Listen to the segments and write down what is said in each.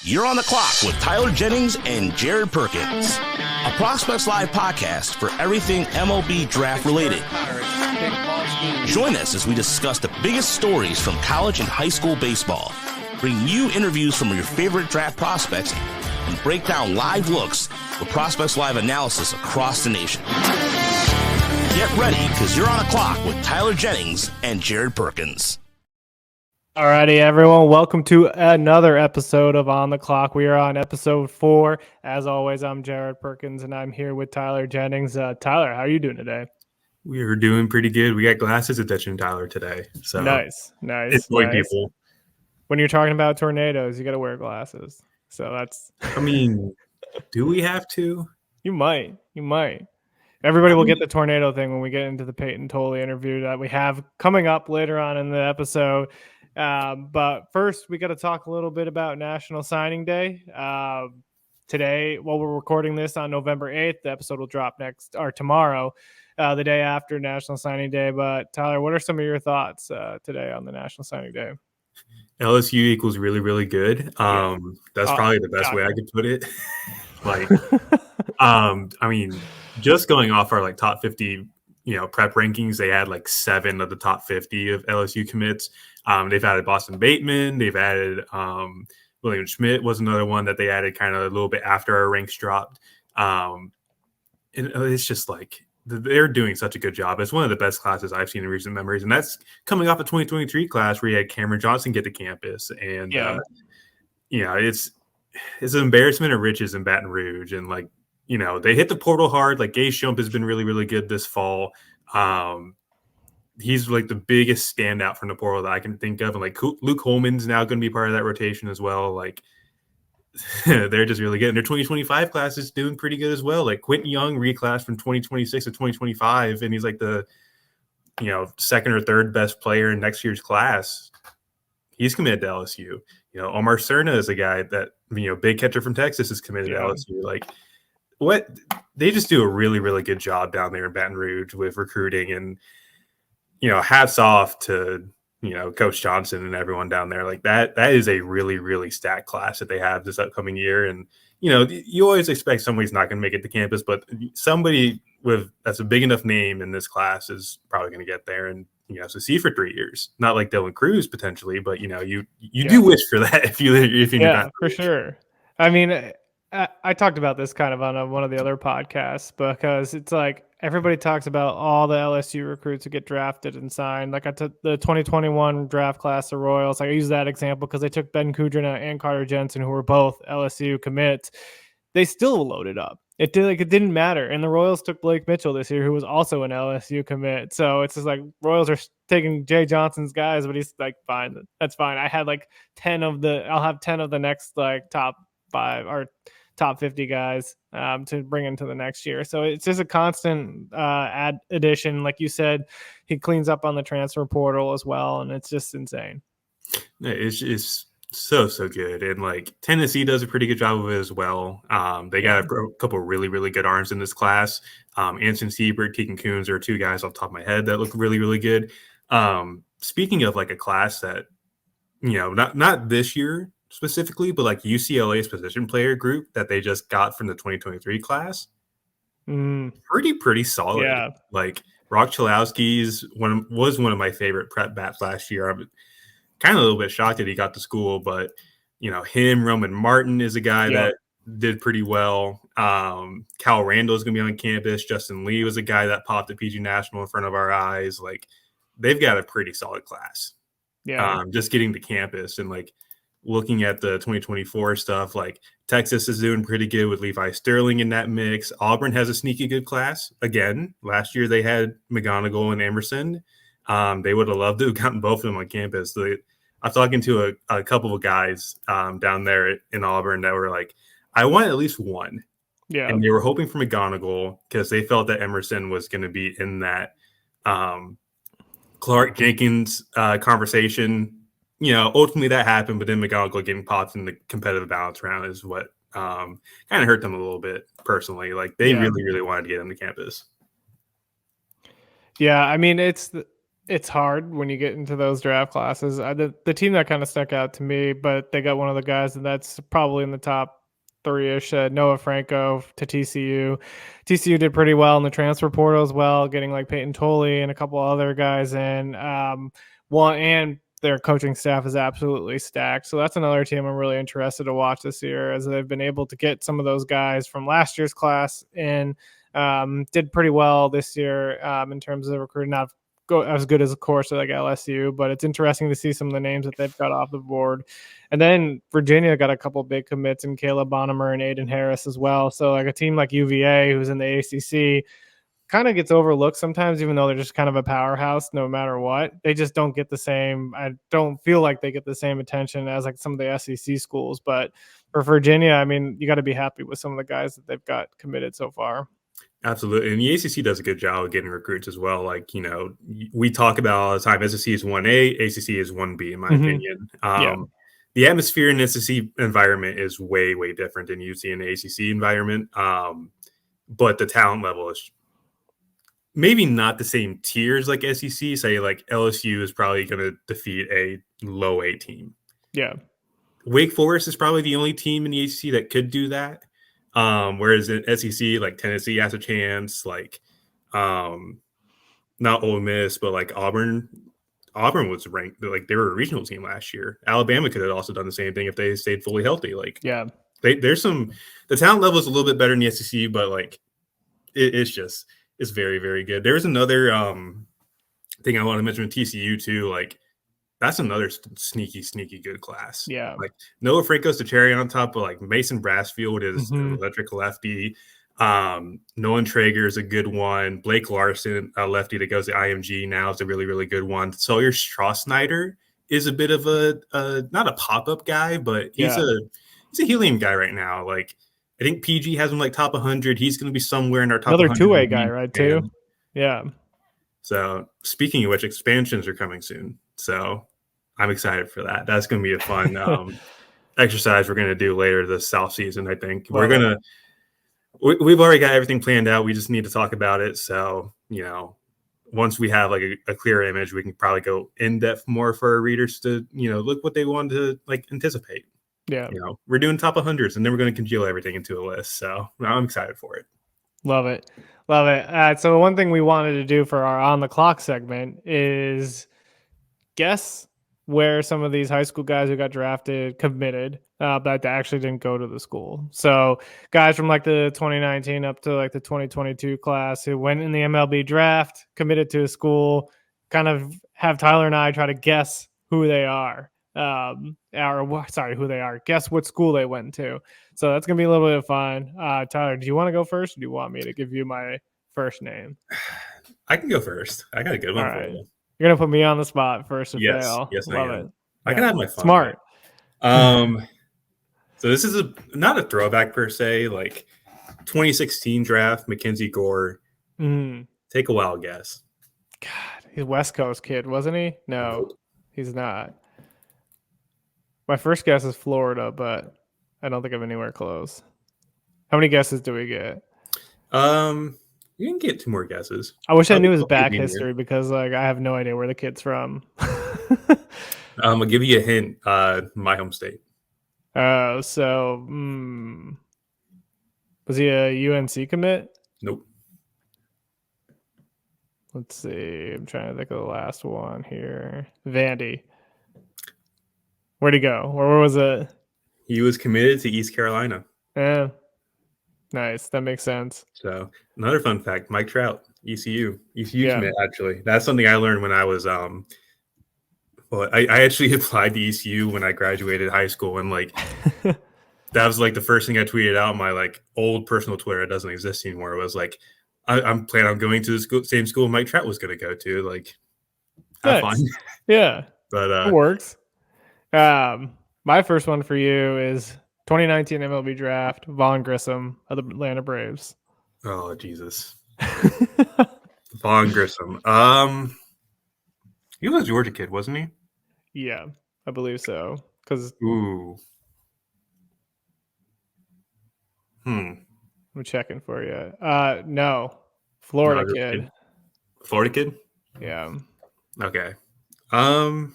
You're on the clock with Tyler Jennings and Jared Perkins, a Prospects Live podcast for everything MLB Draft related. Join us as we discuss the biggest stories from college and high school baseball, bring you interviews from your favorite draft prospects, and break down live looks with Prospects Live analysis across the nation. Get ready, because you're on the clock with Tyler Jennings and Jared Perkins. Alrighty, everyone. Welcome to another episode of On the Clock. We are on episode 4. As always, I'm Jared Perkins, and I'm here with Tyler Jennings. Tyler, how are you doing today? We are doing pretty good. We got glasses attention, Tyler, today. So nice. People. When you're talking about tornadoes, you got to wear glasses. So that's. I mean, do we have to? You might. Everybody will get the tornado thing when we get into the Payton Tolle interview that we have coming up later on in the episode. But first, we got to talk a little bit about National Signing Day. Today, while we're recording this on November 8th, the episode will drop tomorrow, the day after National Signing Day. But Tyler, what are some of your thoughts today on the National Signing Day? LSU equals really, really good. That's probably the best way I could put it. I mean, just going off our top 50, prep rankings, they had 7 of the top 50 of LSU commits. They've added Boston Bateman. They've added William Schmidt was another one that they added kind of a little bit after our ranks dropped. And it's just they're doing such a good job. It's one of the best classes I've seen in recent memories. And that's coming off a 2023 class where you had Cameron Johnson get to campus. And, it's an embarrassment of riches in Baton Rouge. And they hit the portal hard. Gay Shump has been really, really good this fall. He's the biggest standout from the portal that I can think of. And Luke Holman's now going to be part of that rotation as well. They're just really good. And their 2025 class is doing pretty good as well. Quentin Young reclassed from 2026 to 2025. And he's the, second or third best player in next year's class. He's committed to LSU. Omar Cerna is a guy that, big catcher from Texas is committed to LSU. They just do a really, really good job down there in Baton Rouge with recruiting, and, hats off to, Coach Johnson and everyone down there. That is a really, really stacked class that they have this upcoming year. And, you always expect somebody's not going to make it to campus, but somebody that's a big enough name in this class is probably going to get there and, see for 3 years. Not like Dylan Cruz potentially, but, you do wish for that if you not for sure. I mean, I talked about this kind of on one of the other podcasts, because it's everybody talks about all the LSU recruits who get drafted and signed. I took the 2021 draft class of Royals. I use that example because they took Ben Kudrina and Carter Jensen, who were both LSU commits. They still loaded up. It didn't matter. And the Royals took Blake Mitchell this year, who was also an LSU commit. So it's just Royals are taking Jay Johnson's guys, but he's fine. That's fine. I had 10 of I'll have 10 of the next top 5 or top 50 guys to bring into the next year. So it's just a constant addition. Like you said, he cleans up on the transfer portal as well. And it's just insane. It's so good. And Tennessee does a pretty good job of it as well. They got a couple really, really good arms in this class. Anson Siebert, Tegan Coons are 2 guys off the top of my head that look really, really good. Speaking of a class that, not this year specifically, but UCLA's position player group that they just got from the 2023 class, pretty solid. Yeah. Rock Chalowski's was one of my favorite prep bats last year. I'm kind of a little bit shocked that he got to school, but him, Roman Martin is a guy that did pretty well. Cal Randall is going to be on campus. Justin Lee was a guy that popped at PG National in front of our eyes. They've got a pretty solid class. Yeah. Just getting to campus and looking at the 2024 stuff, Texas is doing pretty good with Levi Sterling in that mix. Auburn has a sneaky good class. Again, last year they had McGonigal and Emerson. They would have loved to have gotten both of them on campus. I'm talking to a couple of guys down there in Auburn that were I want at least one. Yeah. And they were hoping for McGonigal because they felt that Emerson was going to be in that Clark Jenkins conversation. Ultimately that happened, but then McGonigal getting popped in the competitive balance round is what kind of hurt them a little bit personally. They really, really wanted to get him to campus. Yeah, I mean, it's it's hard when you get into those draft classes. The team that kind of stuck out to me, but they got one of the guys, and that's probably in the top three-ish, Noah Franco to TCU. TCU did pretty well in the transfer portal as well, getting like Payton Tolle and a couple other guys in. And their coaching staff is absolutely stacked. So that's another team I'm really interested to watch this year, as they've been able to get some of those guys from last year's class in. Did pretty well this year in terms of recruiting. Not go as good as, of course, like LSU, but it's interesting to see some of the names that they've got off the board. And then Virginia got a couple big commits in Caleb Bonnemer and Aiden Harris as well. So like a team like UVA, who's in the ACC, kind of gets overlooked sometimes, even though they're just kind of a powerhouse no matter what. They just don't get the same, I don't feel like they get the same attention as like some of the SEC schools. But for Virginia, I mean, you got to be happy with some of the guys that they've got committed so far. Absolutely. And the ACC does a good job of getting recruits as well. Like, you know, we talk about all the time, SEC is 1A, ACC is 1B, in my opinion. The atmosphere in the SEC environment is way, way different than you see in the ACC environment. But the talent level is maybe not the same tiers like SEC. Say like LSU is probably going to defeat a low A team. Yeah. Wake Forest is probably the only team in the ACC that could do that. Whereas in SEC, like Tennessee has a chance, like not Ole Miss, but like Auburn was ranked, like they were a regional team last year. Alabama could have also done the same thing if they stayed fully healthy. Like, yeah, there's some, the talent level is a little bit better in the SEC, but like it's very, very good. There's another thing I want to mention with TCU too. Like, that's another sneaky good class. Yeah. Like Noah Franco's the cherry on top, but like Mason Brassfield is an electric lefty. Nolan Traeger is a good one. Blake Larson, a lefty that goes to IMG now, is a really, really good one. Sawyer Strauss-Snyder is a bit of a not a pop-up guy, but he's a helium guy right now. Like, I think PG has him like top 100. He's going to be somewhere in our top 100. Another two-way guy, right, too? Yeah. So speaking of which, expansions are coming soon. So I'm excited for that. That's going to be a fun exercise we're going to do later this South season, I think. We've already got everything planned out. We just need to talk about it. So, you know, once we have like a clear image, we can probably go in depth more for our readers to, you know, look what they want to like anticipate. Yeah. You know, we're doing top 100s and then we're going to congeal everything into a list. So I'm excited for it. Love it. Love it. So one thing we wanted to do for our On the Clock segment is guess where some of these high school guys who got drafted committed, but actually didn't go to the school. So guys from like the 2019 up to like the 2022 class who went in the MLB draft, committed to a school, kind of have Tyler and I try to guess who they are. Who they are. Guess what school they went to. So that's going to be a little bit of fun. Tyler, do you want to go first, or do you want me to give you my first name? I can go first. I got a good one for you. You're going to put me on the spot first to fail. Yes, Love I am. it. I can have my fun. Smart. So this is not a throwback per se, like 2016 draft, Mackenzie Gore. Take a wild guess. God, he's a West Coast kid, wasn't he? No, he's not. My first guess is Florida, but I don't think I'm anywhere close. How many guesses do we get? You can get 2 more guesses. I wish I knew his back history because like I have no idea where the kid's from. I'll give you a hint. My home state. So was he a UNC commit? Nope. Let's see. I'm trying to think of the last one here. Vandy. Where'd he go? Where was it? He was committed to East Carolina. Yeah. Nice. That makes sense. So another fun fact, Mike Trout, ECU commit, actually. That's something I learned when I was I actually applied to ECU when I graduated high school, and like that was like the first thing I tweeted out on my like old personal Twitter. It doesn't exist anymore. It was like I'm planning on going to the same school Mike Trout was going to go to. Like, have fun. Yeah, but it works. My first one for you is 2019 MLB Draft, Vaughn Grissom of the Atlanta Braves. Oh, Jesus. Vaughn Grissom. He was a Georgia kid, wasn't he? Yeah, I believe so. I'm checking for you. No, Florida kid. Florida kid? Yeah. Okay. Well,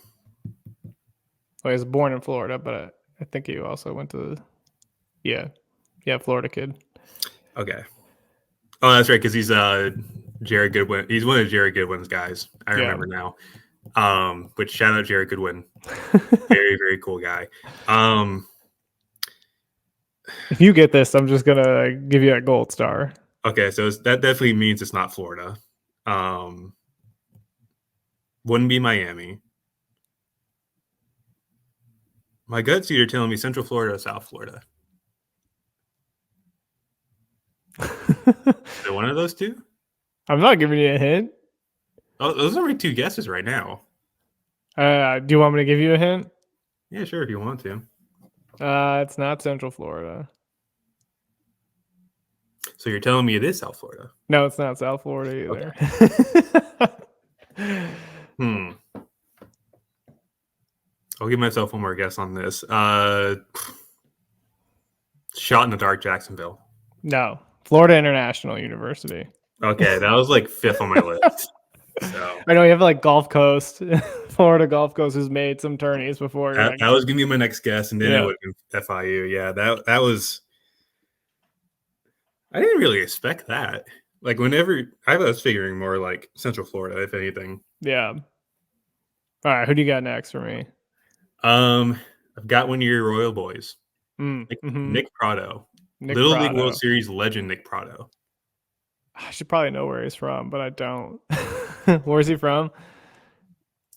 he was born in Florida, but I think he also went to Florida kid. Okay. Oh, that's right, because he's Jared Goodwin. He's one of Jared Goodwin's guys. I remember now. Which shout out Jared Goodwin. Very, very cool guy. If you get this, I'm just gonna give you a gold star. Okay, so that definitely means it's not Florida. Wouldn't be Miami. My gut's either telling me Central Florida or South Florida. Is it one of those two? I'm not giving you a hint. Oh, those are my two guesses right now. Do you want me to give you a hint? Yeah, sure, if you want to. It's not Central Florida. So you're telling me it is South Florida? No, it's not South Florida either. Okay. I'll give myself one more guess on this. Shot in the dark, Jacksonville. No, Florida International University. Okay, that was like fifth on my list. So I know you have like Gulf Coast, Florida Gulf Coast, who's made some tourneys before. that was gonna be my next guess, and then it would have been FIU. Yeah, that was. I didn't really expect that. Like whenever I was figuring more like Central Florida, if anything. Yeah. All right, who do you got next for me? I've got one of your Royal boys, Mm-hmm. Nick Prado, Nick Little Prado. League World Series legend Nick Prado. I should probably know where he's from, but I don't. Where's he from?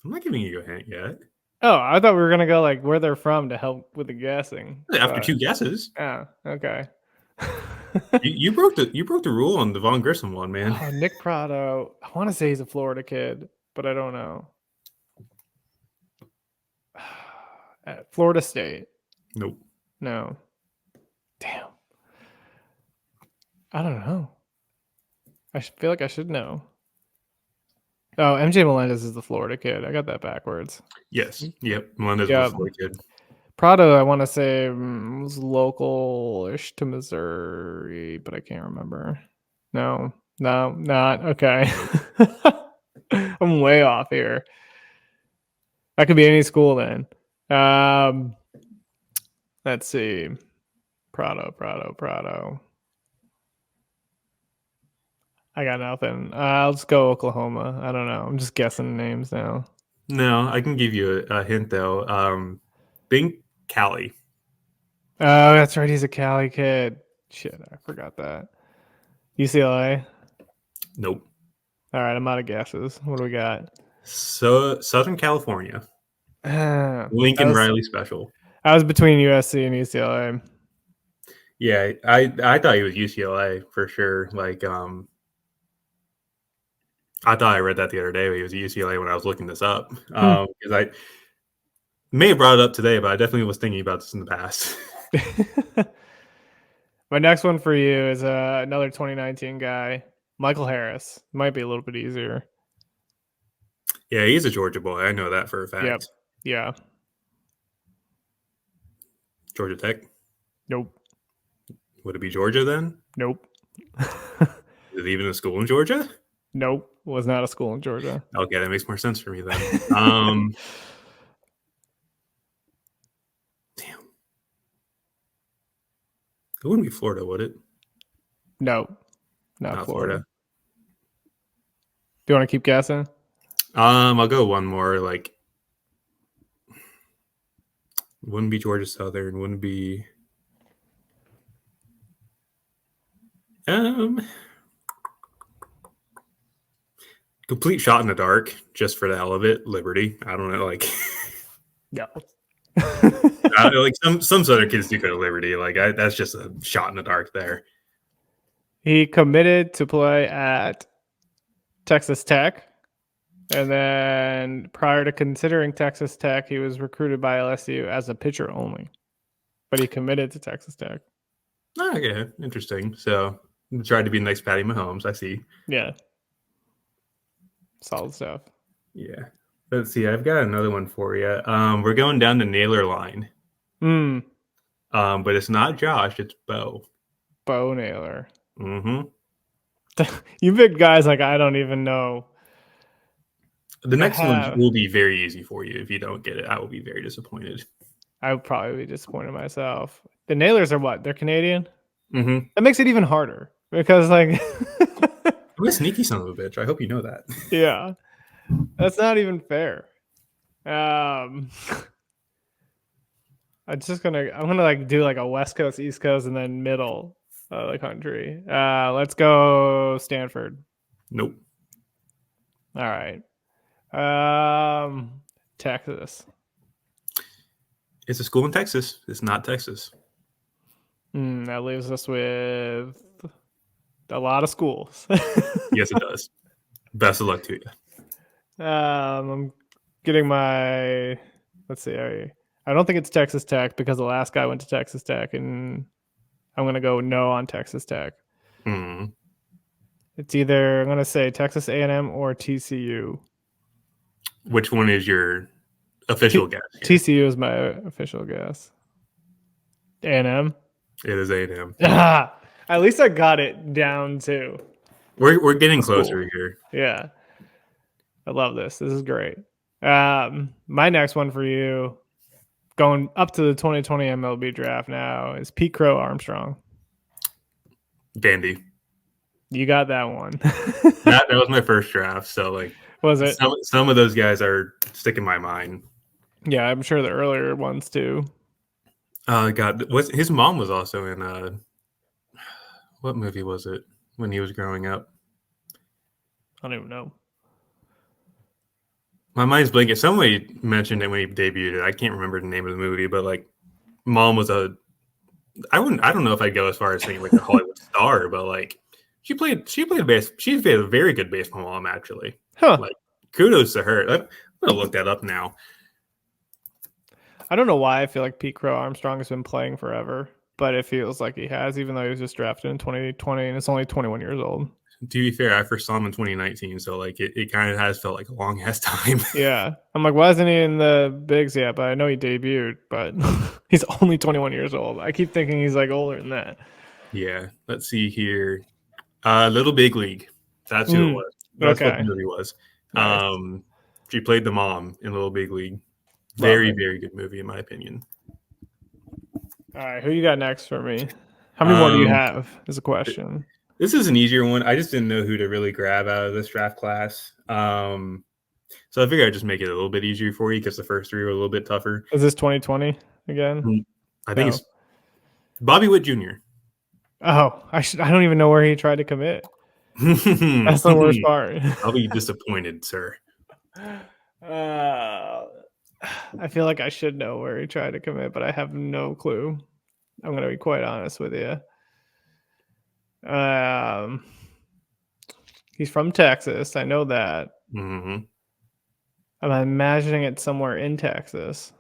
I'm not giving you a hint yet. Oh, I thought we were gonna go like where they're from to help with the guessing. After two guesses. Yeah. Okay. you broke the rule on the Von Grissom one, man. Oh, Nick Prado. I want to say he's a Florida kid, but I don't know. At Florida State. Nope. No. Damn. I don't know. I feel like I should know. Oh, MJ Melendez is the Florida kid. I got that backwards. Yes. Yep. Melendez was the Florida kid. Prado, I want to say was local-ish to Missouri, but I can't remember. No, not. Okay. I'm way off here. That could be any school then. Let's see. Prado. I got nothing. I'll just go Oklahoma. I don't know. I'm just guessing names now. No, I can give you a hint though. Bink Cali. Oh, that's right. He's a Cali kid. Shit, I forgot that. UCLA. Nope. All right, I'm out of guesses. What do we got? So Southern California. Lincoln Riley special. I was between USC and UCLA. Yeah, I thought he was UCLA for sure. Like, I thought I read that the other day. He was at UCLA when I was looking this up. Because I may have brought it up today, but I definitely was thinking about this in the past. My next one for you is another 2019 guy, Michael Harris. Might be a little bit easier. Yeah, he's a Georgia boy. I know that for a fact. Yep. Yeah. Georgia Tech? Nope. Would it be Georgia then? Nope. Is it even a school in Georgia? Nope. Was not a school in Georgia. Okay, that makes more sense for me then. Damn. It wouldn't be Florida, would it? No. Not Florida. Florida. Do you want to keep guessing? I'll go one more. Like, wouldn't be Georgia Southern. Wouldn't be. Complete shot in the dark, just for the hell of it. Liberty. I don't know, like. No. Like some Southern kids do go to Liberty. Like that's just a shot in the dark there. He committed to play at Texas Tech. And then prior to considering Texas Tech, he was recruited by LSU as a pitcher only. But he committed to Texas Tech. Oh, okay. Interesting. So tried to be the next Patty Mahomes. I see. Yeah. Solid stuff. Yeah. Let's see. I've got another one for you. We're going down the Naylor line. But it's not Josh. It's Bo. Bo Naylor. Mm-hmm. You picked guys like I don't even know. The next one will be very easy for you. If you don't get it, I will be very disappointed. I would probably be disappointed myself. The Nailers are what? They're Canadian? Mm-hmm. That makes it even harder because, like, I'm a sneaky son of a bitch. I hope you know that. Yeah, that's not even fair. I'm gonna like do like a West Coast, East Coast, and then middle of the country. Let's go Stanford. Nope. All right. Texas. It's a school in Texas. It's not Texas. That leaves us with a lot of schools. Yes, it does. Best of luck to you. I'm getting my. Let's see. I don't think it's Texas Tech because the last guy went to Texas Tech, and I'm gonna go no on Texas Tech. Mm. It's either I'm gonna say Texas A&M or TCU. Which one is your official guess? Here? TCU is my official guess. A&M. It is A&M. At least I got it down too. We're getting closer here. Yeah, I love this. This is great. My next one for you, going up to the 2020 MLB Draft now, is Pete Crow Armstrong. Vandy. You got that one. that was my first draft. So like, was it? Some of those guys are sticking in my mind. Yeah, I'm sure the earlier ones too. God, his mom was also in what movie was it when he was growing up? I don't even know. My mind's blanking. Somebody mentioned it when he debuted. I can't remember the name of the movie, but like, mom was I don't know if I'd go as far as saying like a Hollywood star, but like she played base. She's a very good baseball mom, actually. Huh. Like, kudos to her. I'm gonna look that up now. I don't know why I feel like Pete Crow Armstrong has been playing forever, but it feels like he has, even though he was just drafted in 2020 and it's only 21 years old. To be fair, I first saw him in 2019, so like it kind of has felt like a long ass time. Yeah, I'm like, why isn't he in the bigs yet? But I know he debuted, but he's only 21 years old. I keep thinking he's like older than that. Yeah, let's see here. Little Big League. That's who it was. That's what the movie was. Nice. She played the mom in Little Big League. Very good movie, in my opinion. All right, who you got next for me? How many more do you have? Is a question. This is an easier one. I just didn't know who to really grab out of this draft class. So I figured I'd just make it a little bit easier for you because the first three were a little bit tougher. Is this 2020 again? I think it's Bobby Witt Jr. Oh, I don't even know where he tried to commit. That's the worst part. I'll be disappointed, sir. I feel like I should know where he tried to commit, but I have no clue. I'm going to be quite honest with you. He's from Texas. I know that. Mm-hmm. I'm imagining it somewhere in Texas,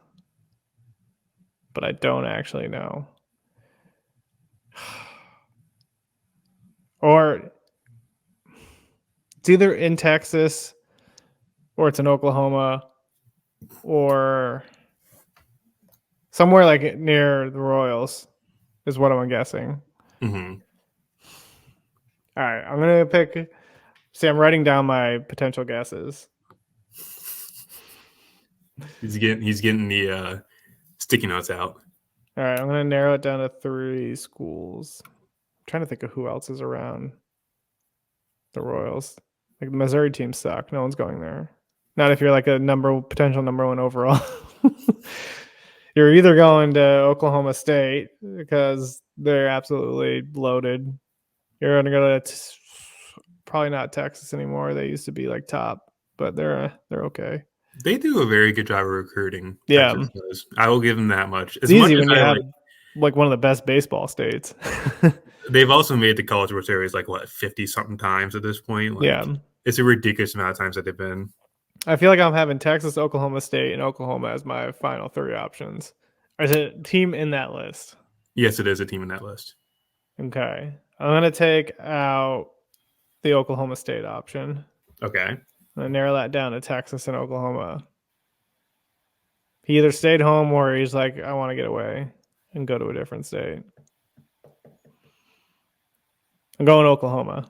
but I don't actually know. Or it's either in Texas or it's in Oklahoma or somewhere like near the Royals is what I'm guessing. Mm-hmm. All right, I'm going to pick. See, I'm writing down my potential guesses. He's getting the sticky notes out. All right, I'm going to narrow it down to 3 schools. I'm trying to think of who else is around the Royals. Like the Missouri team suck. No one's going there. Not if you're like a potential number 1 overall. You're either going to Oklahoma State because they're absolutely loaded. You're going to go to probably not Texas anymore. They used to be like top, but they're okay. They do a very good job of recruiting. Yeah, I will give them that much. It's easy when you have like one of the best baseball states. They've also made the College World Series like 50-something times at this point. Like, yeah, it's a ridiculous amount of times that they've been. I feel like I'm having Texas, Oklahoma State, and Oklahoma as my final 3 options. Is it a team in that list? Yes, it is a team in that list. Okay. I'm going to take out the Oklahoma State option. Okay. I'm going to narrow that down to Texas and Oklahoma. He either stayed home or he's like, I want to get away and go to a different state. I'm going to Oklahoma.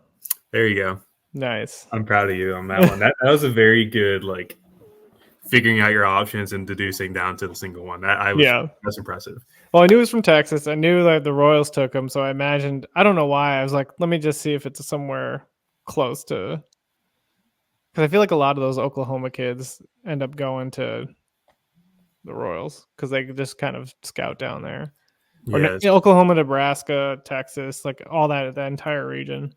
There you go. Nice. I'm proud of you on that one. That was a very good like figuring out your options and deducing down to the single one. That's impressive. Well, I knew it was from Texas. I knew that the Royals took him, so I imagined. I don't know why. I was like, let me just see if it's somewhere close to. Because I feel like a lot of those Oklahoma kids end up going to the Royals because they just kind of scout down there. Or Yes. Oklahoma, Nebraska, Texas, like all that entire region.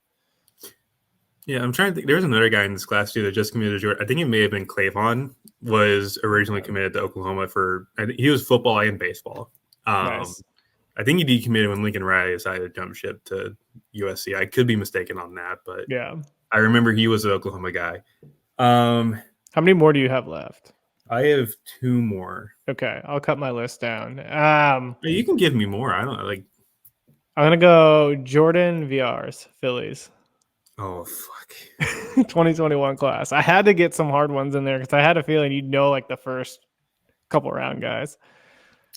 Yeah, I'm trying to think. There was another guy in this class too that just committed to Georgia. I think it may have been Clavon, was originally committed to Oklahoma he was football and baseball. Nice. I think he decommitted when Lincoln Riley decided to jump ship to USC. I could be mistaken on that, but yeah, I remember he was an Oklahoma guy. How many more do you have left? I have 2 more. Okay, I'll cut my list down. You can give me more. I don't know. Like, I'm gonna go Jordan VRs, Phillies. Oh, fuck. 2021 class. I had to get some hard ones in there because I had a feeling you'd know like the first couple round guys.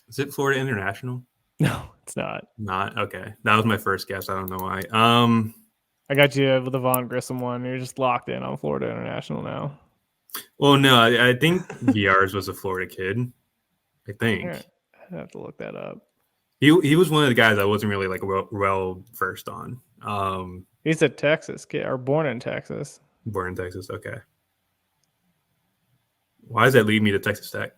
Is it Florida International? No, it's not. Not? Okay. That was my first guess. I don't know why. I got you with the Von Grissom one. You're just locked in on Florida International now. Well, no, I think VRs was a Florida kid. I think. Right. I have to look that up. He was one of the guys I wasn't really like well versed on. He's a Texas kid, or born in Texas. Born in Texas. Okay. Why does that lead me to Texas Tech?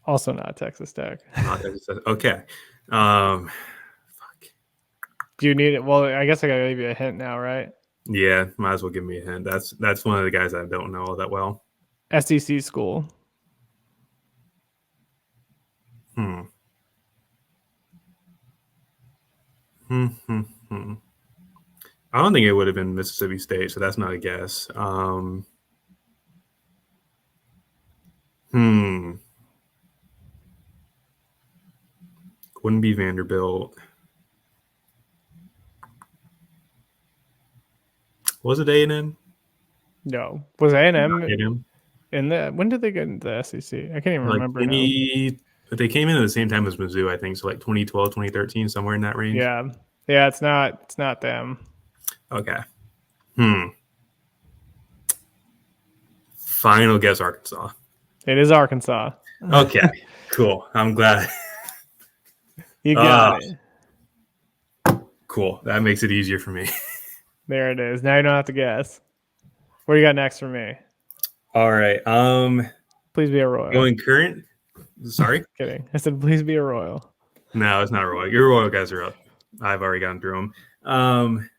Also not Texas Tech. Not Texas Tech. Okay. Fuck. Do you need it? Well, I guess I gotta give you a hint now, right? Yeah, might as well give me a hint. That's one of the guys I don't know all that well. SEC school. I don't think it would have been Mississippi State, so that's not a guess. Wouldn't be Vanderbilt. Was it A&M? No. Was A&M A&M? in the? When did they get into the SEC? I can't even remember. They came in at the same time as Mizzou, I think. So like 2012, 2013, somewhere in that range. Yeah. Yeah, it's not them. Okay. Final guess, Arkansas. It is Arkansas. Okay. Cool. I'm glad. You got it. Cool. That makes it easier for me. There it is. Now you don't have to guess. What do you got next for me? All right. Please be a Royal. Going current. Sorry. Kidding. I said please be a Royal. No, it's not Royal. Your Royal guys are up. I've already gone through them.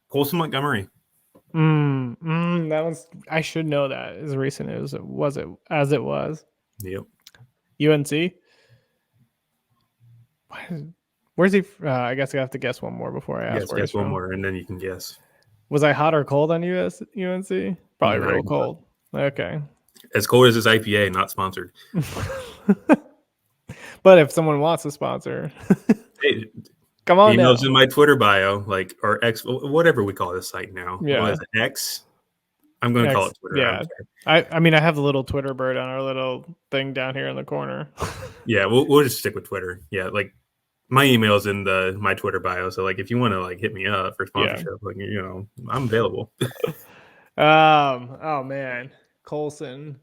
Colson Montgomery. That one's. I should know that as recent as it was. Yep. UNC. Where's he? I guess I have to guess one more before I ask. Yes, guess one more, and then you can guess. Was I hot or cold on UNC? Probably real cold. Okay. As cold as this IPA, not sponsored. But if someone wants to sponsor, hey, come on. Emails in my Twitter bio, or X, whatever we call this site now. Yeah. What is it, X? I'm going to call it Twitter. Yeah. I mean, I have the little Twitter bird on our little thing down here in the corner. Yeah, we'll just stick with Twitter. Yeah, like my email's in my Twitter bio. So like if you want to like hit me up for sponsorship, like I'm available. Oh man. Colson.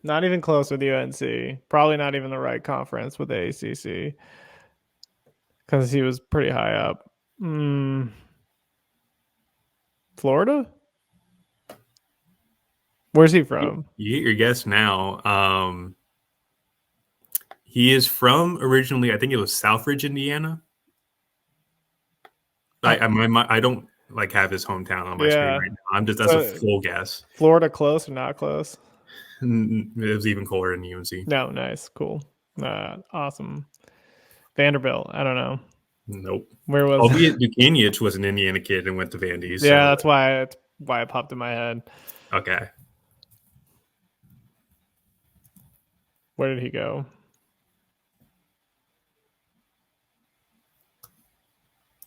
Not even close with UNC. Probably not even the right conference with the ACC. Because he was pretty high up. Florida? Where's he from? You get your guess now. He is from originally, I think it was Southridge, Indiana. I don't like have his hometown on my screen right now. That's a full guess. Florida close or not close? It was even colder than UNC. No, nice, cool, awesome. Vanderbilt, I don't know. Nope. Where was? Albeit Buchanich was an Indiana kid and went to Vandy. So. Yeah, that's why it popped in my head. Okay. Where did he go?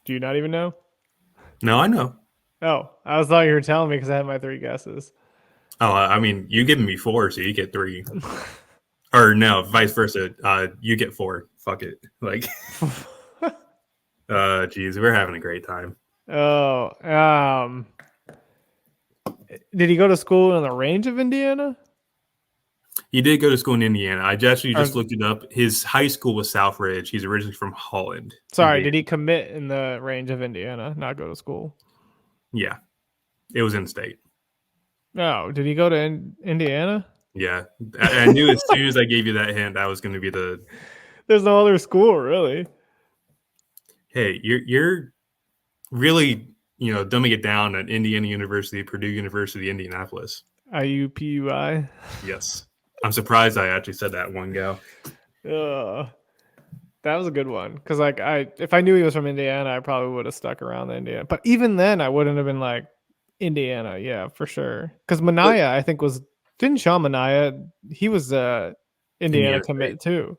Do you not even know? No, I know. Oh, I thought you were telling me because I had my 3 guesses. Oh, I mean, you giving me 4, so you get 3. Or no, vice versa. You get 4. Fuck it. Like, geez, we're having a great time. Oh, Did he go to school in the range of Indiana? He did go to school in Indiana. I actually just Or- looked it up. His high school was Southridge. He's originally from Holland. Sorry, Indiana. did he commit in the range of Indiana, not go to school? Yeah, it was in state. No, did he go to Indiana? Yeah, I knew as soon as I gave you that hint, that was going to be the. There's no other school, really. Hey, you're really dumbing it down at Indiana University, Purdue University, Indianapolis. IUPUI. Yes, I'm surprised I actually said that one go. That was a good one because if I knew he was from Indiana, I probably would have stuck around the Indiana. But even then, I wouldn't have been like Indiana, yeah, for sure. Because Minaya, I think didn't Sean Minaya? He was Indiana commit too.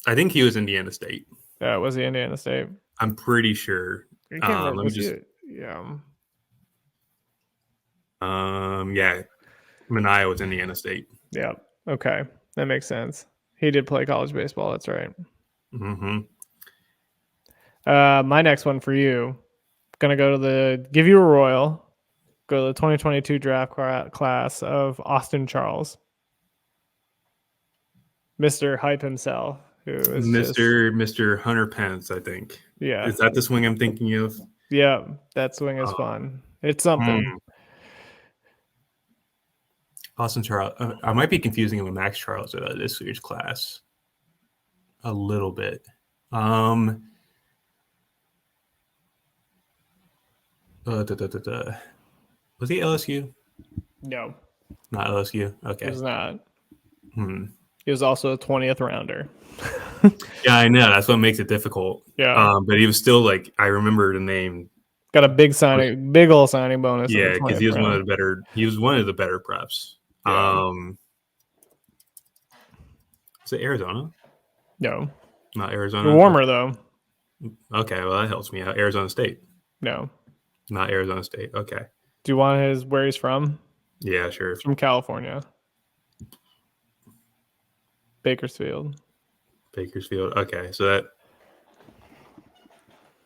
I think he was Indiana State. Was he Indiana State? I'm pretty sure. I can't remember. Yeah. Minaya was Indiana State. Yeah. Okay, that makes sense. He did play college baseball. That's right. Mm-hmm. My next one for you, gonna give you a royal. Go to the 2022 draft class of Austin Charles, Mr. Hype himself, who is Mr. Hunter Pence, I think. Yeah. Is that the swing I'm thinking of? Yeah, that swing is fun. It's something. Austin Charles. I might be confusing him with Max Charles at this year's class. A little bit. Was he LSU? No, not LSU. Okay, it was not. He was also a 20th rounder. Yeah, I know. That's what makes it difficult. Yeah, but he was still like, I remember the name. Got a big old signing bonus. Yeah, because he was one of the better. He was one of the better preps. Yeah. Is it Arizona? No, not Arizona. Warmer though. Okay, well that helps me out. Arizona State. No, not Arizona State. Okay. Do you want where he's from? Yeah, sure. From California. Bakersfield. Okay, so that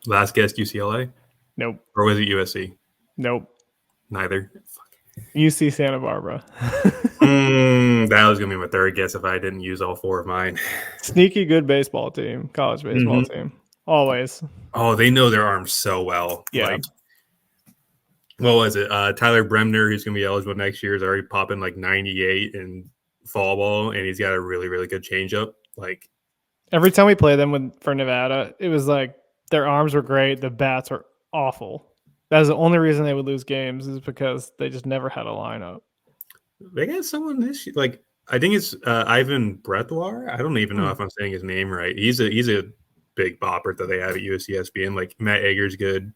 last guess UCLA? Nope. Or was it USC? Nope. Neither. Fuck. UC Santa Barbara. That was gonna be my third guess if I didn't use all four of mine. Sneaky good baseball team, college baseball team. Always. Oh, they know their arms so well. Yeah. Like, what was it? Tyler Bremner, who's gonna be eligible next year, is already popping like 98 in fall ball, and he's got a really, really good changeup. Like every time we play them for Nevada, it was like their arms were great, the bats were awful. That was the only reason they would lose games is because they just never had a lineup. They got someone this year, like I think it's Ivan Bretoir. I don't even know if I'm saying his name right. He's a big bopper that they have at USCSB, and like Matt Eger's good.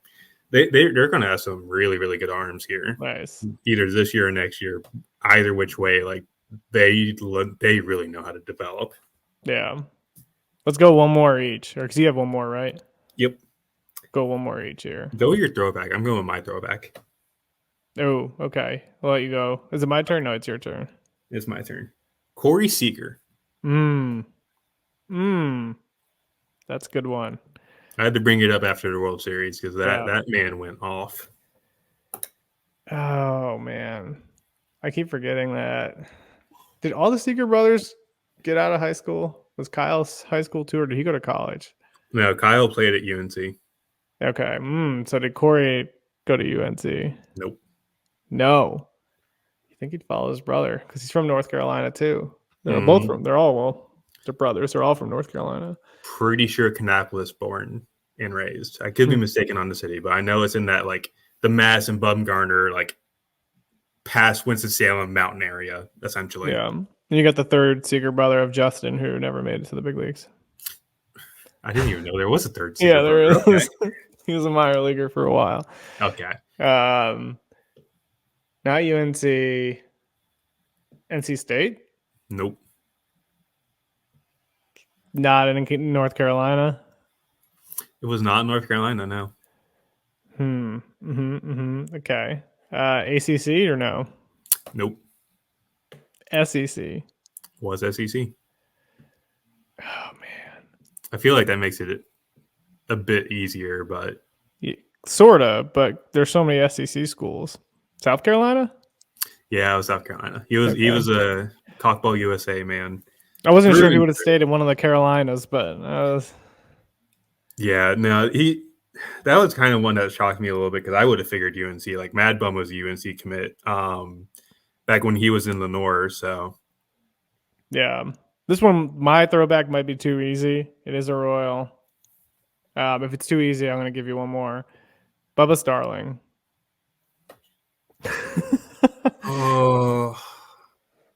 They're going to have some really, really good arms here. Nice. Either this year or next year, either which way, like they really know how to develop. Yeah. Let's go one more each, or because you have one more, right? Yep. Go one more each here. Go with your throwback. I'm going with my throwback. Oh, okay. I'll let you go. Is it my turn? No, it's your turn. It's my turn. Corey Seager. That's a good one. I had to bring it up after the World Series because that man went off. Oh, man. I keep forgetting that. Did all the Seager brothers get out of high school? Was Kyle's high school too, or did he go to college? No, Kyle played at UNC. Okay. So did Corey go to UNC? Nope. No. You think he'd follow his brother because he's from North Carolina too. They're both from. They're brothers. They're all from North Carolina. Pretty sure Kannapolis born and raised. I could be mistaken on the city, but I know it's in that like the Mass and Bumgarner like past Winston-Salem mountain area essentially. Yeah. And you got the third Seager brother of Justin who never made it to the big leagues. I didn't even know there was a third Seager brother. There is. Okay. He was a minor leaguer for a while. Okay. Not UNC. NC State? Nope. Not in North Carolina? It was not North Carolina, no. Okay. ACC or no? Nope. SEC. Was SEC. Oh, man. I feel like that makes it a bit easier, but... Yeah, sort of, but there's so many SEC schools. South Carolina? Yeah, it was South Carolina. He was a Cockball USA man. I wasn't sure if he would have stayed in one of the Carolinas, but yeah, no, that was kind of one that shocked me a little bit because I would have figured UNC. Like Mad Bum was a UNC commit back when he was in Lenore. So yeah, this one, my throwback might be too easy. It is a Royal. If it's too easy, I'm going to give you one more. Bubba Starling. oh,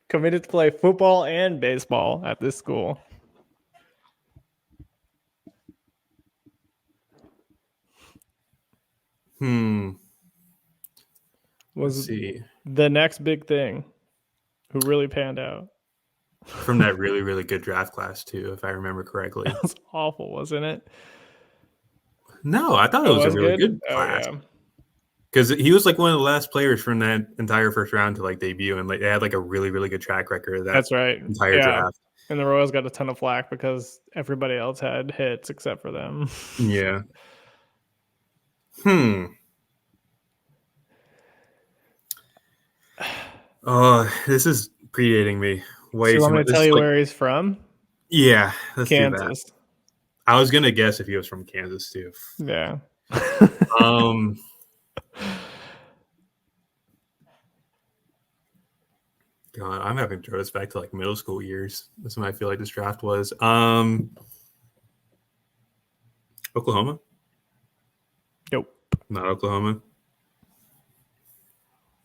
committed to play football and baseball at this school. Let's see. The next big thing who really panned out. From that really, really good draft class, too, if I remember correctly. That was awful, wasn't it? No, I thought it was a really good class. Because he was like one of the last players from that entire first round to like debut, and like they had like a really, really good track record of that. That's right. Entire draft. And the Royals got a ton of flack because everybody else had hits except for them. Yeah. Oh, this is predating me. So you want me to tell you where he's from? Yeah, let's Kansas. do that. I was gonna guess if he was from Kansas too. Yeah. God, I'm having to throw this back to like middle school years. That's when I feel like this draft was. Oklahoma? Nope. Not Oklahoma.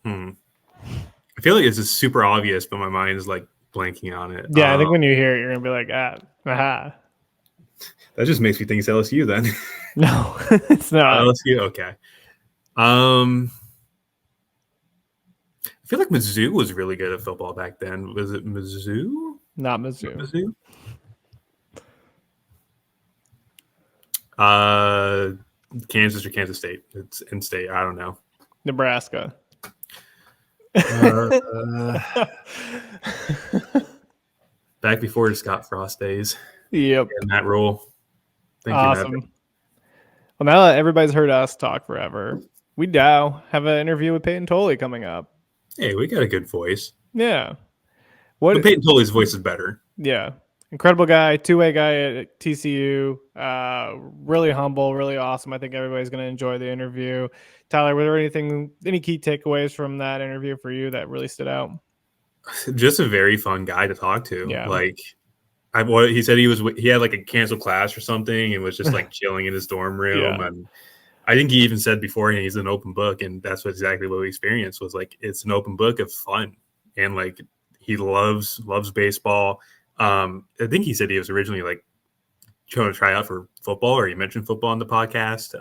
I feel like it's just super obvious, but my mind is like blanking on it. Yeah, I think when you hear it, you're gonna be like, aha. That just makes me think it's LSU then. No, it's not. LSU, okay. I feel like Mizzou was really good at football back then. Was it Mizzou? Not Mizzou. Kansas or Kansas State. It's in state. I don't know. Nebraska. Back before the Scott Frost days. Yep. In that role. Awesome. Well, now that everybody's heard us talk forever, we now have an interview with Payton Tolle coming up. Hey, we got a good voice. Yeah. But Payton Tolle's voice is better. Yeah. Incredible guy, two-way guy at TCU. Really humble, really awesome. I think everybody's going to enjoy the interview. Tyler, were there any key takeaways from that interview for you that really stood out? Just a very fun guy to talk to. Yeah. Like, he said he had like a canceled class or something and was just like chilling in his dorm room. Yeah. And I think he even said beforehand he's an open book, and that's exactly what we experienced was like it's an open book of fun, and like he loves baseball. I think he said he was originally like trying to try out for football, or he mentioned football on the podcast.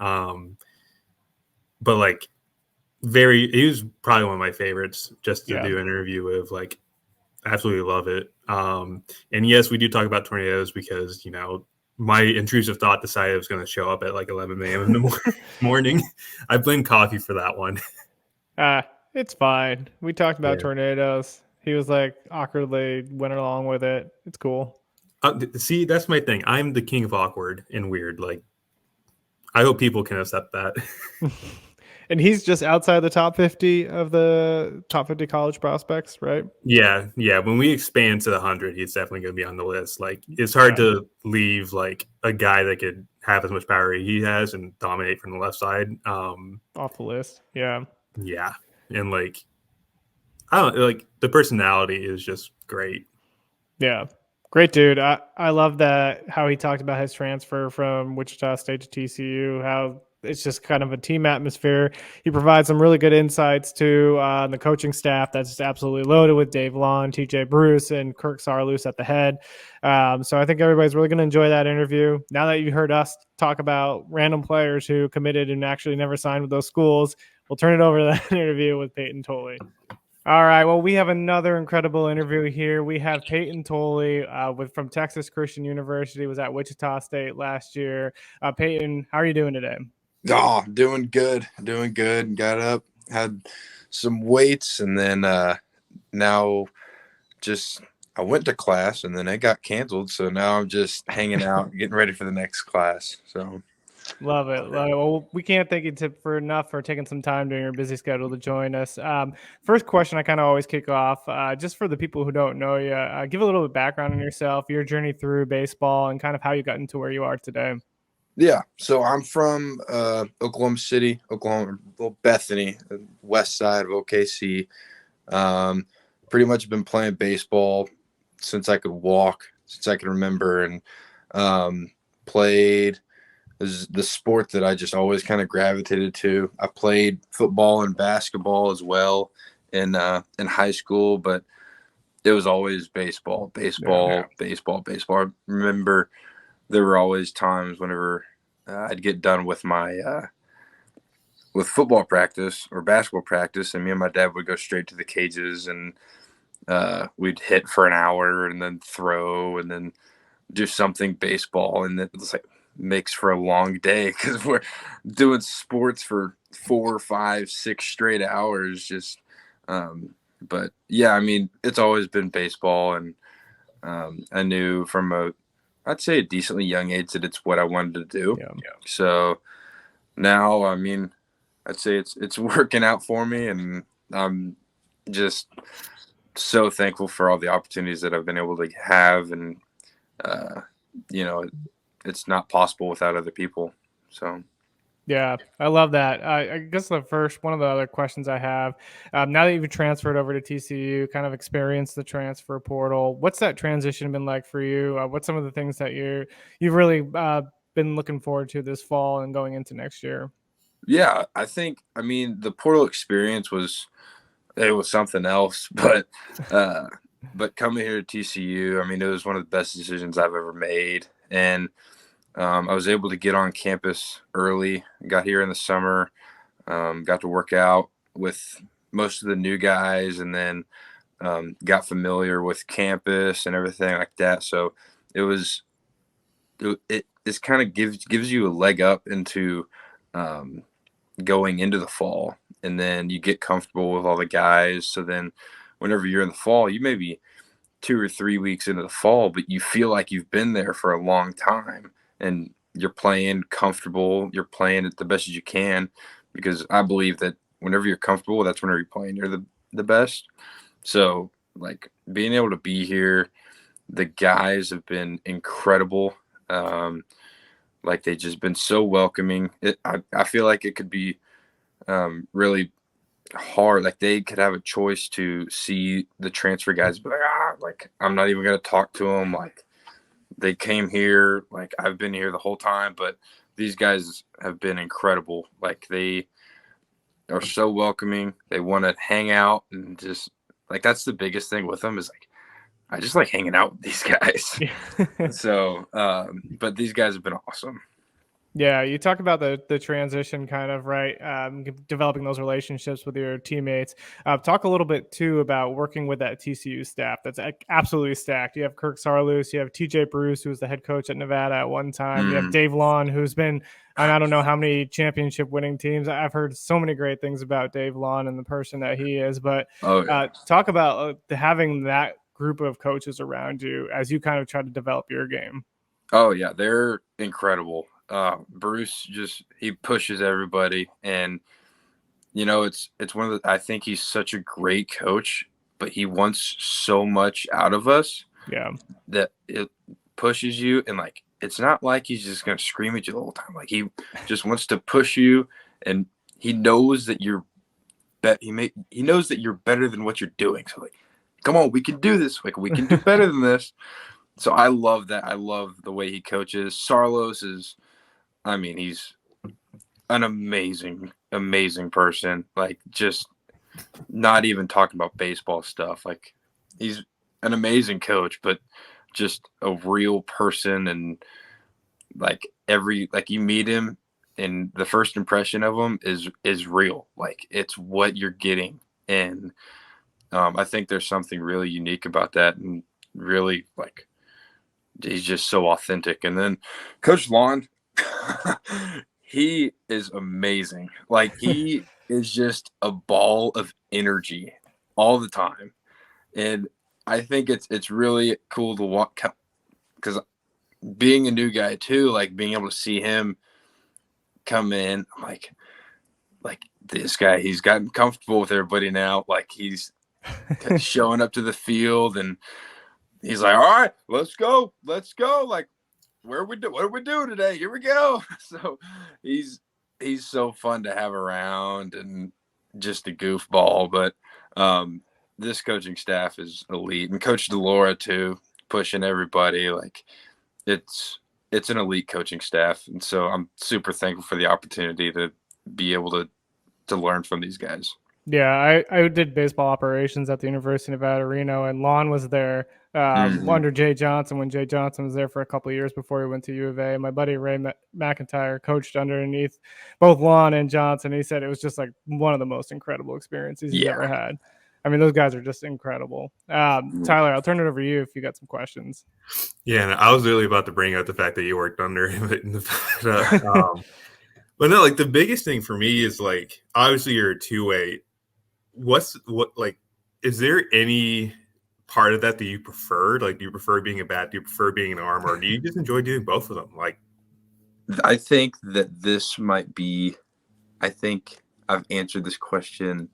But like he was probably one of my favorites just to do an interview with. Like, absolutely love it. And yes, we do talk about tornadoes because, you know, my intrusive thought decided it was going to show up at like 11 a.m. in the morning. I blame coffee for that one. It's fine. We talked about tornadoes. He was like awkwardly went along with it. It's cool. See, that's my thing. I'm the king of awkward and weird. Like, I hope people can accept that. And he's just outside the top 50 of the top 50 college prospects, right? Yeah. When we expand to the 100, he's definitely going to be on the list. Like, it's hard to leave like a guy that could have as much power he has and dominate from the left side off the list. Yeah. And like, I don't like the personality is just great. Yeah. Great dude. I love that how he talked about his transfer from Wichita State to TCU, how it's just kind of a team atmosphere. He provides some really good insights to the coaching staff that's just absolutely loaded with Dave Long, TJ Bruce, and Kirk Sarloos at the head. So I think everybody's really going to enjoy that interview. Now that you heard us talk about random players who committed and actually never signed with those schools, we'll turn it over to that interview with Payton Tolle. All right. Well, we have another incredible interview here. We have Payton Tolle from Texas Christian University, was at Wichita State last year. Payton, how are you doing today? Oh, doing good. Got up, had some weights, and then now just I went to class, and then it got canceled. So now I'm just hanging out, getting ready for the next class. So Love it. Love it. Well, we can't thank you for taking some time during your busy schedule to join us. First question I kind of always kick off, just for the people who don't know you, give a little bit of background on yourself, your journey through baseball, and kind of how you got into where you are today. Yeah, so I'm from Oklahoma City, Oklahoma, well, Bethany, west side of OKC. Pretty much been playing baseball since I could walk, since I can remember, and played is the sport that I just always kind of gravitated to. I played football and basketball as well in high school, but it was always baseball. I remember there were always times whenever I'd get done with my with football practice or basketball practice, and me and my dad would go straight to the cages, and we'd hit for an hour and then throw and then do something baseball, and it's like makes for a long day because we're doing sports for 4, 5, 6 straight hours. Just, but yeah, I mean, it's always been baseball, and I knew from I'd say a decently young age that it's what I wanted to do. Yeah. So now, I mean, I'd say it's working out for me, and I'm just so thankful for all the opportunities that I've been able to have, and it's not possible without other people. So. Yeah, I love that. I guess one of the other questions I have, now that you've transferred over to TCU, kind of experienced the transfer portal, what's that transition been like for you? What's some of the things that you've really been looking forward to this fall and going into next year? Yeah, I mean, the portal experience was something else, but coming here to TCU, I mean, it was one of the best decisions I've ever made, and I was able to get on campus early, got here in the summer, got to work out with most of the new guys, and then got familiar with campus and everything like that. So it's kind of gives you a leg up into going into the fall, and then you get comfortable with all the guys. So then whenever you're in the fall, you may be 2 or 3 weeks into the fall, but you feel like you've been there for a long time. And you're playing comfortable, you're playing it the best as you can, because I believe that whenever you're comfortable, that's whenever you're playing, you're the best. So, like, being able to be here, the guys have been incredible. Like, they've just been so welcoming. I feel like it could be really hard. Like, they could have a choice to see the transfer guys be like, I'm not even going to talk to them. Like, they came here, like, I've been here the whole time, but these guys have been incredible. Like, they are so welcoming. They want to hang out, and just, like, that's the biggest thing with them is, like, I just like hanging out with these guys. So, but these guys have been awesome. Yeah, you talk about the transition kind of, right? Developing those relationships with your teammates. Talk a little bit too about working with that TCU staff. That's absolutely stacked. You have Kirk Sarloos, you have TJ Bruce, who was the head coach at Nevada at one time. You have Dave Lawn, who's been on I don't know how many championship winning teams. I've heard so many great things about Dave Lawn and the person that he is. But talk about having that group of coaches around you as you kind of try to develop your game. Oh yeah, they're incredible. Bruce he pushes everybody, and it's one of the, I think he's such a great coach, but he wants so much out of us. Yeah, that it pushes you, and like, it's not like he's just gonna scream at you the whole time. Like, he just wants to push you, and he knows that he knows that you're better than what you're doing. So, like, come on, we can do this. Like, we can do better than this. So I love that. I love the way he coaches. Sarlos he's an amazing, amazing person. Like, just not even talking about baseball stuff. Like, he's an amazing coach, but just a real person. And like, you meet him, and the first impression of him is real. Like, it's what you're getting. And I think there's something really unique about that, and really, like, he's just so authentic. And then Coach Lawn, he is amazing. Like, he is just a ball of energy all the time. And I think it's really cool to walk, because being a new guy too, like, being able to see him come in. I'm like this guy, he's gotten comfortable with everybody now. Like he's showing up to the field and he's like, all right, let's go. Like, what are we doing today? Here we go. So he's so fun to have around and just a goofball. But this coaching staff is elite, and Coach DeLaura too, pushing everybody. Like it's an elite coaching staff, and so I'm super thankful for the opportunity to be able to learn from these guys. Yeah, I did baseball operations at the University of Nevada, Reno, and Lon was there under Jay Johnson when Jay Johnson was there for a couple of years before he went to U of A. My buddy Ray McIntyre coached underneath both Lon and Johnson. He said it was just like one of the most incredible experiences he's ever had. I mean, those guys are just incredible. Tyler, I'll turn it over to you if you got some questions. Yeah, and I was really about to bring up the fact that you worked under him. But no, like the biggest thing for me is like, obviously you're a two-way. Is there any part of that you prefer? Like, do you prefer being a bat? Do you prefer being an arm? Or do you just enjoy doing both of them? Like, I think that this might be, I think I've answered this question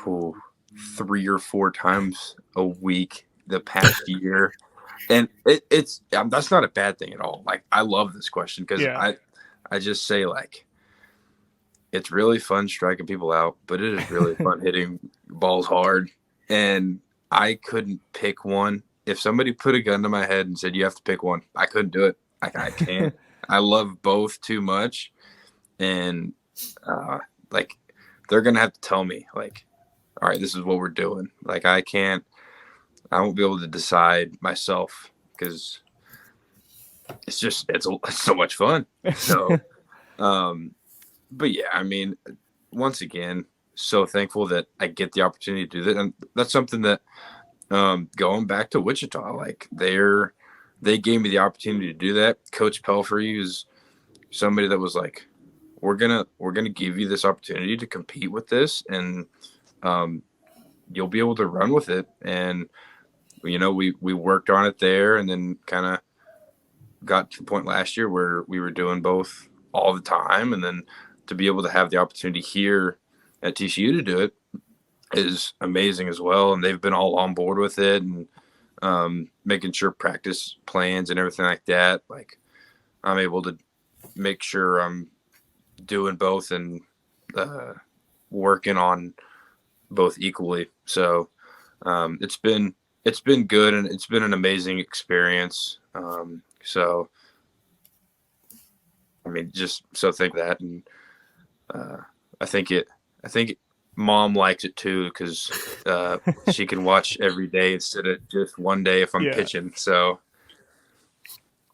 3 or 4 times a week the past year. And it's that's not a bad thing at all. Like, I love this question because I just say, like, it's really fun striking people out, but it is really fun hitting balls hard. And I couldn't pick one. If somebody put a gun to my head and said, you have to pick one, I couldn't do it. I can't. I love both too much. And, like, they're going to have to tell me, like, all right, this is what we're doing. Like, I won't be able to decide myself because it's so much fun. So, but yeah, I mean, once again, so thankful that I get the opportunity to do that. And that's something that, going back to Wichita, like they gave me the opportunity to do that. Coach Pelfrey is somebody that was like, we're going to give you this opportunity to compete with this, and, you'll be able to run with it. And, you know, we worked on it there, and then kind of got to the point last year where we were doing both all the time. And then to be able to have the opportunity here at TCU to do it is amazing as well. And they've been all on board with it, and making sure practice plans and everything like that. Like, I'm able to make sure I'm doing both and working on both equally. So it's been good, and it's been an amazing experience. So, I mean, just so think that, and I think Mom likes it too, because she can watch every day instead of just one day if I'm pitching. So,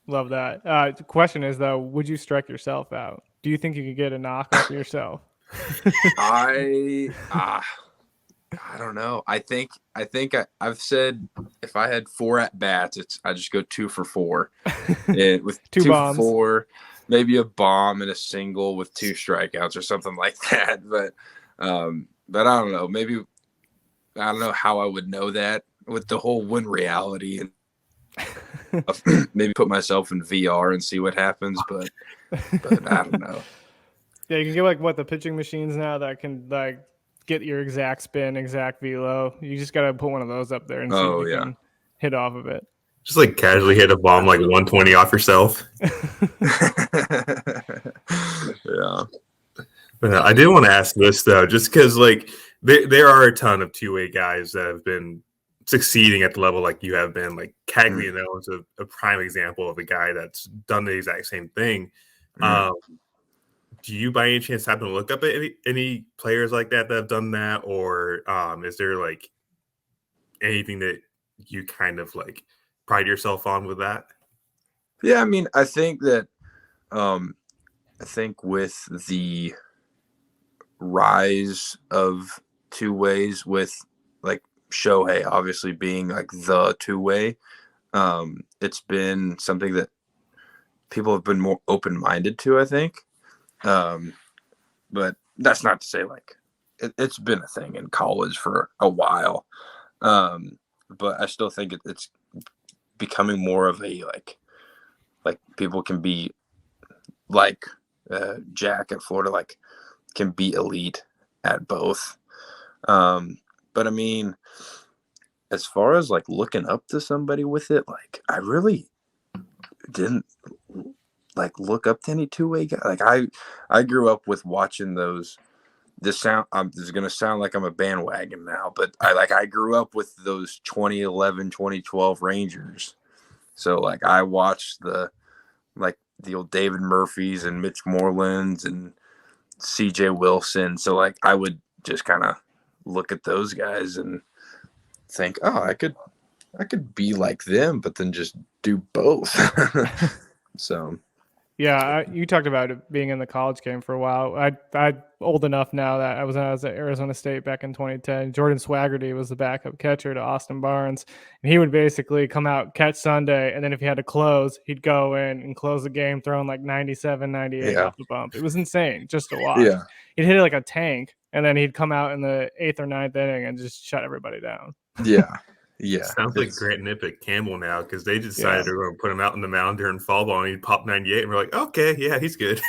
love that. The question is though, would you strike yourself out? Do you think you could get a knock off yourself? I don't know. I think I've said if I had 4 at bats, I just go 2 for 4, and with 2 bombs. For 4, maybe a bomb and a single with 2 strikeouts or something like that. But I don't know. Maybe I don't know how I would know that with the whole win reality, and maybe put myself in VR and see what happens. But I don't know. Yeah, you can get like the pitching machines now that can like get your exact spin, exact velo. You just gotta put one of those up there and see if you can hit off of it. Just like casually hit a bomb like 120 off yourself. Yeah. But I did want to ask this though, just because like there are a ton of two-way guys that have been succeeding at the level like you have been. Like Cagliano is a prime example of a guy that's done the exact same thing. Do you by any chance happen to look up at any players like that have done that, or is there like anything that you kind of like pride yourself on with that? Yeah, I mean, I think that I think with the rise of two ways, with like Shohei obviously being like the two-way, it's been something that people have been more open-minded to, I think. But that's not to say like it's been a thing in college for a while. But I still think it's becoming more of a like people can be like Jack at Florida, like, can be elite at both. But I mean, as far as like looking up to somebody with it, like I really didn't like look up to any two-way guy. Like I grew up with watching those. This is gonna sound like I'm a bandwagon now, but I grew up with those 2011, 2012 Rangers. So like I watched the old David Murphys and Mitch Morelands and CJ Wilson. So like I would just kind of look at those guys and think, oh, I could be like them, but then just do both. So Yeah, you talked about it being in the college game for a while. I'm old enough now that I was at Arizona State back in 2010. Jordan Swaggerty was the backup catcher to Austin Barnes, and he would basically come out, catch Sunday, and then if he had to close, he'd go in and close the game throwing like 97, 98 off the bump. It was insane just to watch. Yeah. He'd hit it like a tank, and then he'd come out in the 8th or 9th inning and just shut everybody down. Yeah. Yeah. Sounds like Grant Nipp at Campbell now because they decided to go and put him out in the mound during fall ball and he popped 98 and we're like, okay, yeah, he's good.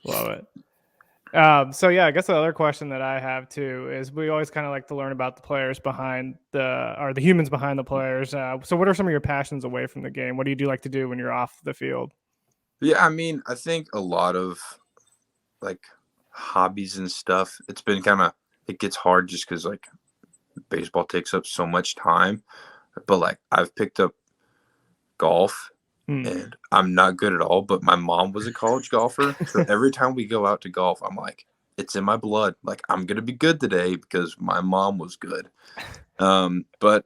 Love it. So yeah, I guess the other question that I have too is we always kind of like to learn about the players behind the humans behind the players. So what are some of your passions away from the game? What do you like to do when you're off the field? Yeah, I mean, I think a lot of like hobbies and stuff, it's been it gets hard just because like baseball takes up so much time, but like I've picked up golf and I'm not good at all, but my mom was a college golfer. So every time we go out to golf, I'm like, it's in my blood. Like I'm going to be good today because my mom was good. But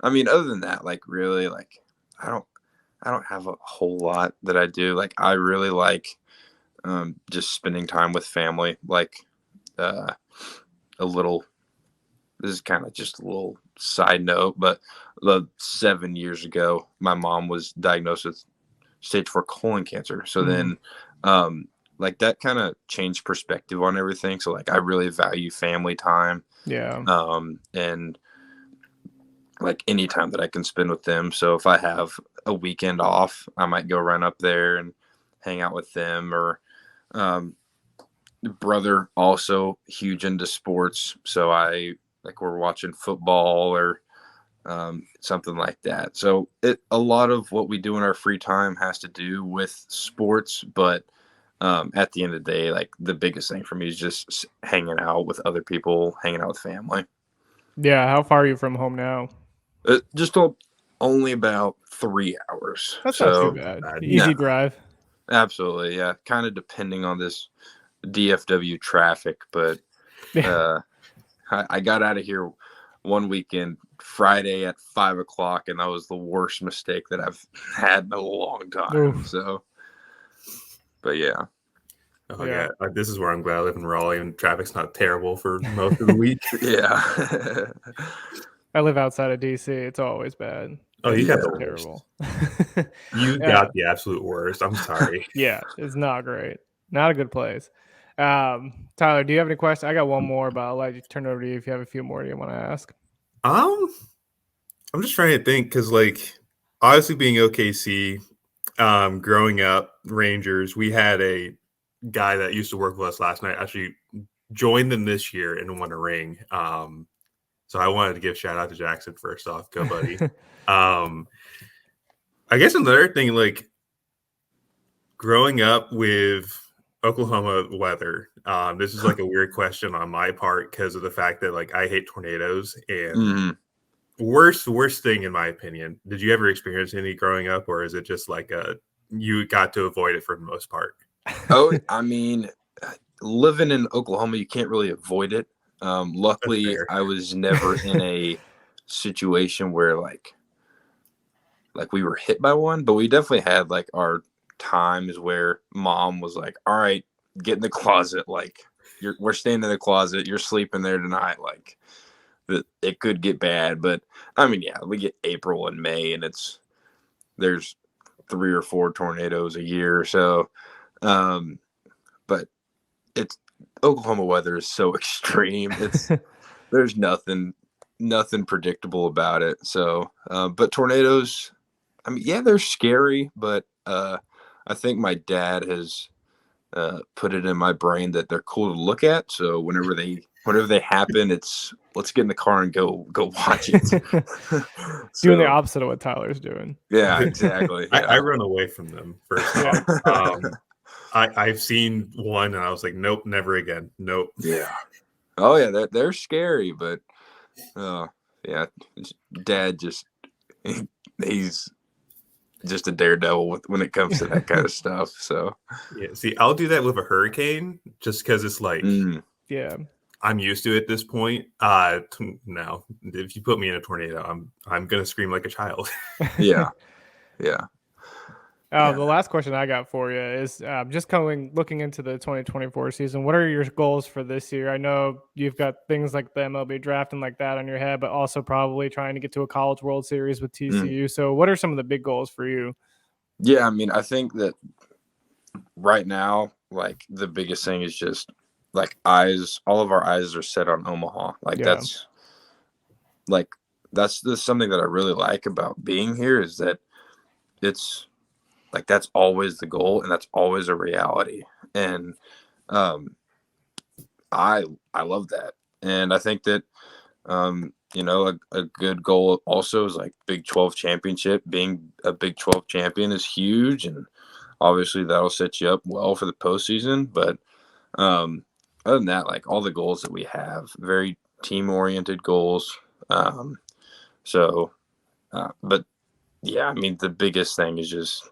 I mean, other than that, like really, like I don't have a whole lot that I do. Like I really like just spending time with family, like this is kind of just a little side note, but 7 years ago, my mom was diagnosed with stage 4 colon cancer. So then, like that kind of changed perspective on everything. So like, I really value family time. Yeah. And like any time that I can spend with them. So if I have a weekend off, I might go run up there and hang out with them. Or brother also huge into sports. So we're watching football or something like that. So a lot of what we do in our free time has to do with sports, but at the end of the day, like the biggest thing for me is just hanging out with other people, hanging out with family. Yeah. How far are you from home now? Just only about 3 hours. That's not too bad. Easy drive. Absolutely. Yeah. Kind of depending on this DFW traffic, but I got out of here one weekend Friday at 5 o'clock, and that was the worst mistake that I've had in a long time. Oof. So, but yeah. Oh yeah. This is where I'm glad I live in Raleigh and traffic's not terrible for most of the week. Yeah. I live outside of DC. It's always bad. Oh, you got the terrible. You got the absolute worst. I'm sorry. Yeah, it's not great. Not a good place. Tyler, do you have any questions? I got one more, but I'll let you turn it over to you if you have a few more you want to ask. I'm just trying to think because, like, obviously being OKC, growing up, Rangers, we had a guy that used to work with us last night actually joined them this year and won a ring. So I wanted to give shout out to Jackson first off. Go, buddy. I guess another thing, like, growing up with Oklahoma weather, this is like a weird question on my part because of the fact that like I hate tornadoes and worst thing in my opinion. Did you ever experience any growing up, or is it just like you got to avoid it for the most part? Oh, I mean, living in Oklahoma, you can't really avoid it. Luckily, I was never in a situation where like we were hit by one, but we definitely had like our times where mom was like, all right, get in the closet, like we're staying in the closet, you're sleeping there tonight, like it could get bad. But I mean, yeah, we get April and May and there's 3 or 4 tornadoes a year. So but it's Oklahoma weather is so extreme. There's nothing predictable about it. So but tornadoes, I mean, yeah, they're scary, but I I think my dad has put it in my brain that they're cool to look at. So whenever they happen, it's let's get in the car and go watch it. Doing the opposite of what Tyler's doing. Yeah, exactly. Yeah. I run away from them first off. I've seen one and I was like, nope, never again. Nope. Yeah. Oh yeah, they're scary, but yeah, Dad he's just a daredevil when it comes to that kind of stuff. So yeah, see, I'll do that with a hurricane just because it's like, yeah, I'm used to it at this point. Now, if you put me in a tornado, I'm gonna scream like a child. Yeah. The last question I got for you is just looking into the 2024 season. What are your goals for this year? I know you've got things like the MLB Draft and like that on your head, but also probably trying to get to a College World Series with TCU. So what are some of the big goals for you? Yeah, I mean, I think that right now, like the biggest thing is just like all of our eyes are set on Omaha. Like that's something that I really like about being here is that it's like that's always the goal and that's always a reality. And I love that. And I think that a good goal also is like Big 12 championship. Being a Big 12 champion is huge, and obviously that'll set you up well for the postseason. But other than that, like all the goals that we have, very team-oriented goals. But yeah, I mean, the biggest thing is just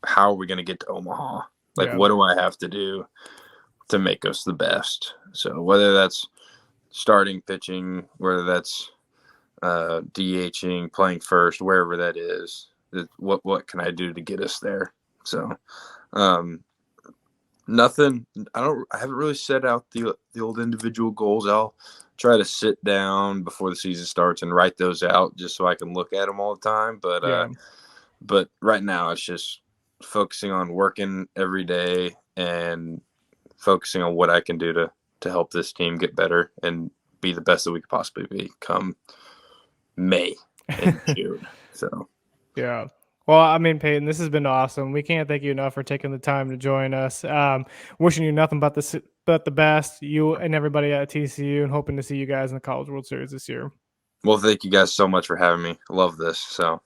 how are we going to get to Omaha? Like, what do I have to do to make us the best? So whether that's starting pitching, whether that's DHing, playing first, wherever that is, what can I do to get us there? So nothing. I haven't really set out the old individual goals. I'll try to sit down before the season starts and write those out just so I can look at them all the time. But right now it's just focusing on working every day and focusing on what I can do to help this team get better and be the best that we could possibly be come May and June. So, yeah. Well, I mean, Payton, this has been awesome. We can't thank you enough for taking the time to join us. Wishing you nothing but the best, you and everybody at TCU, and hoping to see you guys in the College World Series this year. Well, thank you guys so much for having me. I love this. So.